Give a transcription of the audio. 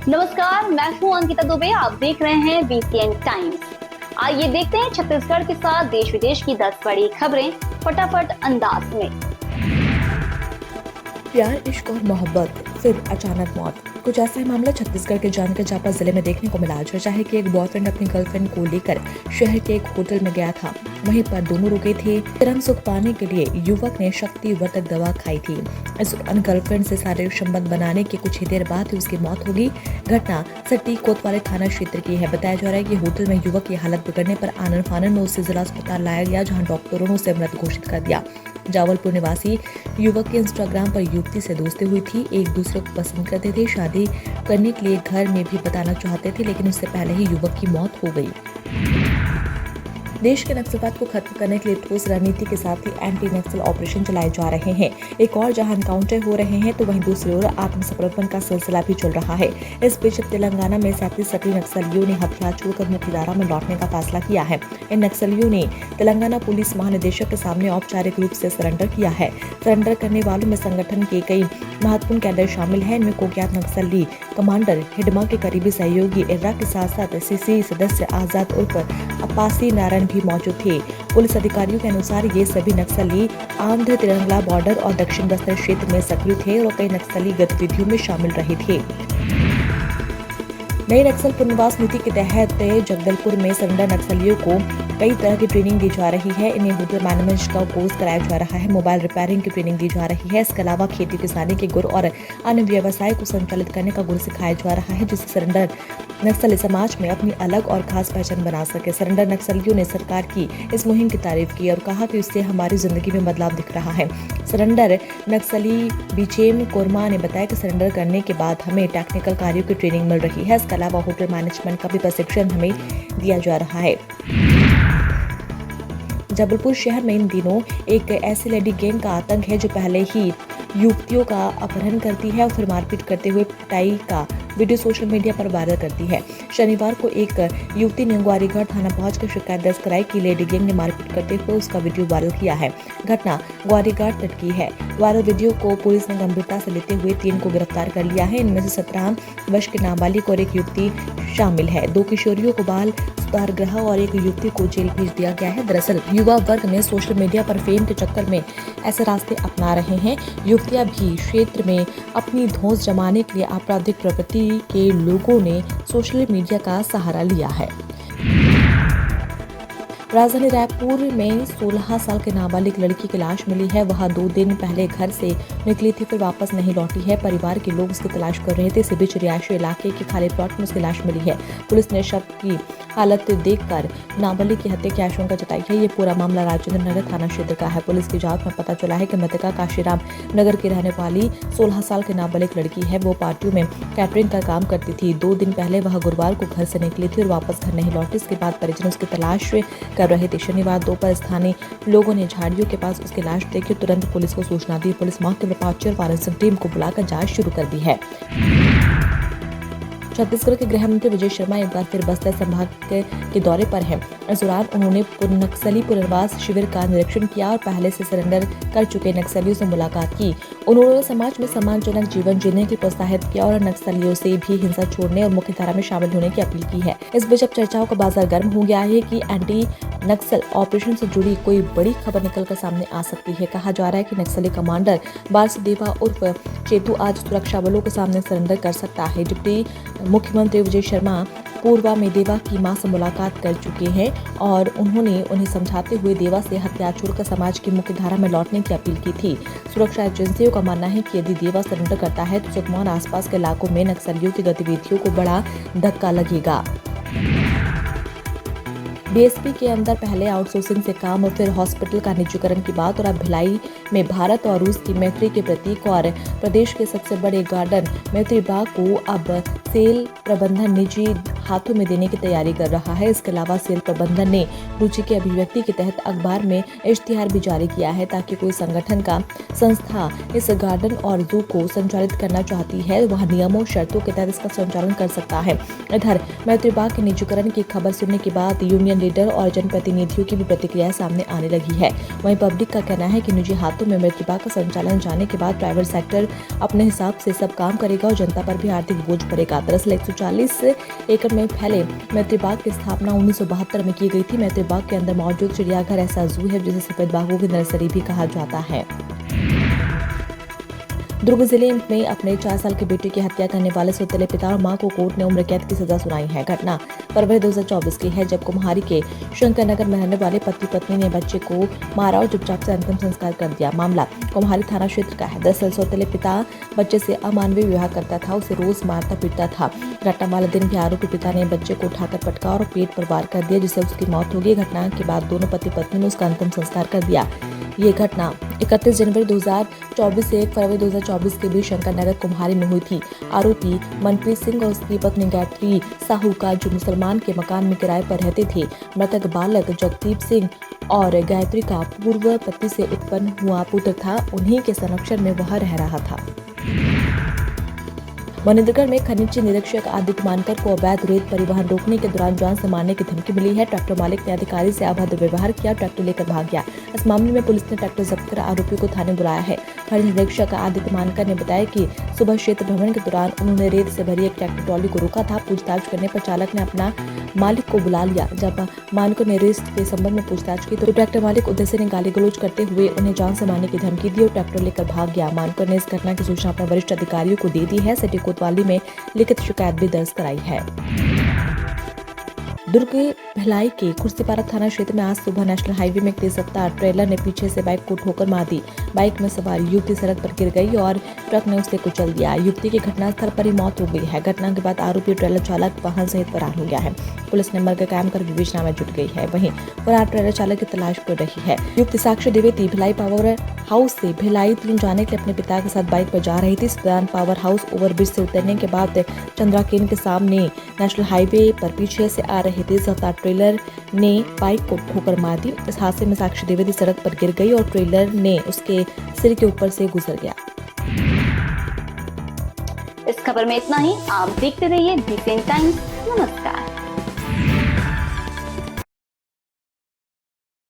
नमस्कार, मैं हूं अंकिता दुबे। आप देख रहे हैं बीसीएन टाइम्स। आइए देखते हैं छत्तीसगढ़ के साथ देश विदेश की 10 बड़ी खबरें फटाफट अंदाज में। प्यार, इश्क और मोहब्बत, फिर अचानक मौत। कुछ ऐसा ही मामला छत्तीसगढ़ के जांजगीर चांपा जिले में देखने को मिला। चर्चा है कि एक बॉयफ्रेंड अपनी गर्लफ्रेंड को लेकर शहर के एक होटल में गया था। वहीं पर दोनों रुके थे। चरम सुख पाने के लिए युवक ने शक्तिवर्धक दवा खाई थी। इस गर्लफ्रेंड से शारीरिक संबंध बनाने के कुछ ही देर बाद ही उसकी मौत होगी। घटना सट्टी कोतवाली थाना क्षेत्र की है। बताया जा रहा है कि होटल में युवक की हालत बिगड़ने पर आनन फानन में उसे जिला अस्पताल लाया गया, जहाँ डॉक्टरों ने उसे मृत घोषित कर दिया। जावलपुर निवासी युवक के इंस्टाग्राम पर युवती से दोस्ती हुई थी। एक दूसरे को पसंद करते थे। शादी करने के लिए घर में भी बताना चाहते थे, लेकिन उससे पहले ही युवक की मौत हो गई। देश के नक्सलवाद को खत्म करने के लिए ठोस रणनीति के साथ ही एंटी नक्सल ऑपरेशन चलाए जा रहे हैं। एक और जहां एनकाउंटर हो रहे हैं तो वहीं दूसरी ओर आत्मसमर्पण का सिलसिला भी चल रहा है। इस बीच तेलंगाना में 37 सक्रिय नक्सलियों ने हथियार छोड़कर मुख्यधारा में लौटने का फैसला किया है। इन नक्सलियों ने तेलंगाना पुलिस महानिदेशक के सामने औपचारिक रूप से सरेंडर किया है। सरेंडर करने वालों में संगठन के कई महत्वपूर्ण कैडर शामिल है। इनमें कुख्यात नक्सली कमांडर हिडमा के करीबी सहयोगी इर्रा के साथ साथ सीसी सदस्य आजाद उर्फ अपासी नारायण भी मौजूद थे। पुलिस अधिकारियों के अनुसार ये सभी नक्सली आंध्र तेलंगाना बॉर्डर और दक्षिण बस्तर क्षेत्र में सक्रिय थे और कई नक्सली गतिविधियों में शामिल रहे थे। नई नक्सल पुनर्वास नीति के तहत जगदलपुर में सरेंडर नक्सलियों को कई तरह की ट्रेनिंग दी जा रही है। इन्हें होटल मैनेजमेंट का कोर्स कराया जा रहा है। मोबाइल रिपेयरिंग की ट्रेनिंग दी जा रही है। इसके अलावा खेती किसानी के गुर और अन्य व्यवसाय को संचालित करने का गुर सिखाया जा रहा है, जिससे सरेंडर नक्सली समाज में अपनी अलग और खास पहचान बना सके। सरेंडर नक्सलियों ने सरकार की इस मुहिम की तारीफ की और कहा कि इससे हमारी जिंदगी में बदलाव दिख रहा है। सरेंडर नक्सली बीचेम कोरमा ने बताया कि सरेंडर करने के बाद हमें टेक्निकल कार्यों की ट्रेनिंग मिल रही है। इसके अलावा होटल मैनेजमेंट का भी प्रशिक्षण हमें दिया जा रहा है। जबलपुर शहर में इन दिनों एक ऐसी लेडी गैंग का आतंक है जो पहले ही युवतियों का अपहरण करती है और फिर मारपीट करते हुए पिटाई का वीडियो सोशल मीडिया पर वायरल करती है। शनिवार को एक युवती ने ग्वारीघाट थाना पहुंचकर शिकायत दर्ज कराई कि लेडी गैंग ने मारपीट करते हुए उसका वीडियो वायरल किया है। घटना ग्वारीघाट तट की है। वायरल वीडियो को पुलिस ने गंभीरता से लेते हुए 3 को गिरफ्तार कर लिया है। इनमें से 17 वर्ष के नाबालिग और एक युवती शामिल है। 2 किशोरियों को बाल सुधार गृह और एक युवती को जेल भेज दिया गया है। दरअसल युवा वर्ग में सोशल मीडिया पर फेम के चक्कर में ऐसे रास्ते अपना रहे हैं। युवतियां भी क्षेत्र में अपनी धौंस जमाने के लिए आपराधिक प्रवृत्ति के लोगों ने सोशल मीडिया का सहारा लिया है। राजधानी रायपुर में 16 साल के नाबालिग लड़की की लाश मिली है। वह 2 दिन पहले घर से निकली थी, फिर वापस नहीं लौटी है। परिवार के लोग उसकी तलाश कर रहे थे। इसी बीच रिहायशी इलाके के खाली प्लॉट में उसकी लाश मिली है। पुलिस ने शव की हालत देखकर नाबालिग की हत्या की आशंका जताई है। ये पूरा मामला राजेंद्र नगर थाना क्षेत्र का है। पुलिस की जांच में पता चला है कि मृतका काशीराम नगर की रहने वाली 16 साल की नाबालिग लड़की है। वो पार्टियों में कैटरिंग का काम करती थी। 2 दिन पहले वह गुरुवार को घर से निकली थी और वापस घर नहीं लौटी। इसके बाद परिजन उसकी तलाश कर रहे थे। शनिवार दोपहर स्थानीय लोगों ने झाड़ियों के पास उसकी लाश देखी, तुरंत पुलिस को सूचना दी। पुलिस मौके पर पहुंची और फॉरेंसिक टीम को बुलाकर जांच शुरू कर दी है। छत्तीसगढ़ के गृह मंत्री विजय शर्मा एक बार फिर बस्तर संभाग के दौरे पर हैं। इस दौरान उन्होंने नक्सली पुनर्वास शिविर का निरीक्षण किया और पहले से सरेंडर कर चुके नक्सलियों से मुलाकात की। उन्होंने समाज में सम्मानजनक जीवन जीने की प्रोत्साहित किया और नक्सलियों से भी हिंसा छोड़ने और मुख्यधारा में शामिल होने की अपील की है। इस बीच अब चर्चाओं का बाजार गर्म हो गया है कि एंटी नक्सल ऑपरेशन से जुड़ी कोई बड़ी खबर निकलकर सामने आ सकती है। कहा जा रहा है कि नक्सली कमांडर वासुदेवा उर्फ चेतू आज सुरक्षा बलों के सामने सरेंडर कर सकता है। डिप्टी मुख्यमंत्री विजय शर्मा पूर्वा में देवा की मां से मुलाकात कर चुके हैं और उन्होंने उन्हें समझाते हुए देवा से हथियार छोड़कर समाज की मुख्य धारा में लौटने की अपील की थी। सुरक्षा एजेंसियों का मानना है कि यदि देवा सरेंडर करता है तो सुकमा और आसपास के इलाकों में नक्सलियों की गतिविधियों को बड़ा धक्का लगेगा। बीएसपी के अंदर पहले आउटसोर्सिंग से काम और फिर हॉस्पिटल का निजीकरण की बात और अब भिलाई में भारत और रूस की मैत्री के प्रतीक और प्रदेश के सबसे बड़े गार्डन मैत्री बाग को अब सेल प्रबंधन निजी हाथों में देने की तैयारी कर रहा है। इसके अलावा सेल प्रबंधन ने रुचि की अभिव्यक्ति के तहत अखबार में इश्तिहार भी जारी किया है ताकि कोई संगठन का संस्था इस गार्डन और जू को संचालित करना चाहती है वह नियमों शर्तों के तहत इसका संचालन कर सकता है। इधर मैत्री बाग के निजीकरण की खबर सुनने के बाद यूनियन लीडर और जनप्रतिनिधियों की भी प्रतिक्रिया सामने आने लगी है। वहीं पब्लिक का कहना है कि निजी हाथों में मृत्यु का संचालन जाने के बाद प्राइवेट सेक्टर अपने हिसाब से सब काम करेगा और जनता पर भी आर्थिक बोझ पड़ेगा। दरअसल 140 एकड़ में फैले मैत्री बाग की स्थापना 1972 में की गई थी। मैत्री बाग के अंदर मौजूद चिड़ियाघर ऐसा जू है जिसे सफेद बाघों की नर्सरी भी कहा जाता है। दुर्ग जिले में अपने 4 साल के बेटे की हत्या करने वाले सौतेले पिता और मां को कोर्ट ने उम्र कैद की सजा सुनाई है। घटना फरवरी 2024 की है, जब कुम्हारी के शंकर नगर में रहने वाले पति पत्नी ने बच्चे को मारा और चुपचाप से अंतिम संस्कार कर दिया। मामला कुम्हारी थाना क्षेत्र का है। दरअसल सौतेले पिता बच्चे से अमानवीय व्यवहार करता था, उसे रोज मारता पीटता था। घटना वाले दिन भी आरोपी पिता ने बच्चे को उठाकर पटका और पेट पर वार कर दिया, जिससे उसकी मौत हो गई। घटना के बाद दोनों पति पत्नी ने उसका अंतिम संस्कार कर दिया। ये घटना 31 जनवरी 2024 से 1 फरवरी 2024 के बीच शंकर नगर कुम्हारी में हुई थी। आरोपी मनप्रीत सिंह और उसकी पत्नी गायत्री साहू का, जो मुसलमान के मकान में किराए पर रहते थे। मृतक बालक जगदीप सिंह और गायत्री का पूर्व पति से उत्पन्न हुआ पुत्र था। उन्हीं के संरक्षण में वह रह रहा था। मनेन्द्रगढ़ में खनिज निरीक्षक आदित्य मानकर को अवैध रेत परिवहन रोकने के दौरान जान से मारने की धमकी मिली है। ट्रैक्टर मालिक ने अधिकारी से अभद्र व्यवहार किया, ट्रैक्टर लेकर भाग गया। इस मामले में पुलिस ने ट्रैक्टर जब्त कर आरोपी को थाने बुलाया है। खनिज निरीक्षक आदित्य मानकर ने बताया कि सुबह क्षेत्र भ्रमण के दौरान उन्होंने रेत से भरी एक ट्रैक्टर ट्रॉली को रोका था। पूछताछ करने पर चालक ने अपना मालिक को बुला लिया। जब मानकर ने रेत के संबंध में पूछताछ की तो ट्रैक्टर मालिक उदय सिंह ने गाली गलौज करते हुए उन्हें जान से मारने की धमकी दी और ट्रैक्टर लेकर भाग गया। मानकर ने इस घटना की सूचना अपने वरिष्ठ अधिकारियों को दे दी है। सिटी कोतवाली में लिखित शिकायत भी दर्ज कराई है। दुर्ग भिलाई के खुर्सीपारा थाना क्षेत्र में आज सुबह नेशनल हाईवे में एक तेज रफ्तार ट्रेलर ने पीछे से बाइक को ठोकर मार दी। बाइक में सवार युवती सड़क पर गिर गई और ट्रक ने उसे कुचल दिया। युवती की घटनास्थल पर ही मौत हो गई है। घटना के बाद आरोपी ट्रेलर चालक वाहन सहित फरार हो गया है। पुलिस ने मर्ग कायम कर विवेचना में जुट गई है। वहीं फरार ट्रेलर चालक की तलाश कर रही है। युवती साक्षी द्विवेदी भिलाई पावर हाउस से भिलाई 3 जाने के लिए अपने पिता के साथ बाइक पर जा रही थी। इस दौरान पावर हाउस ओवरब्रिज से उतरने के बाद चंद्राकेन के सामने नेशनल हाईवे पर पीछे से आ रहे तेज रफ्तार ट्रेलर ने बाइक को ठोकर मार दी। इस हादसे में साक्षी द्विवेदी सड़क पर गिर गई और ट्रेलर ने उसके सिर के ऊपर से गुजर गया। इस खबर में इतना ही। आप देखते रहिए बीसीएन टाइम्स। नमस्कार।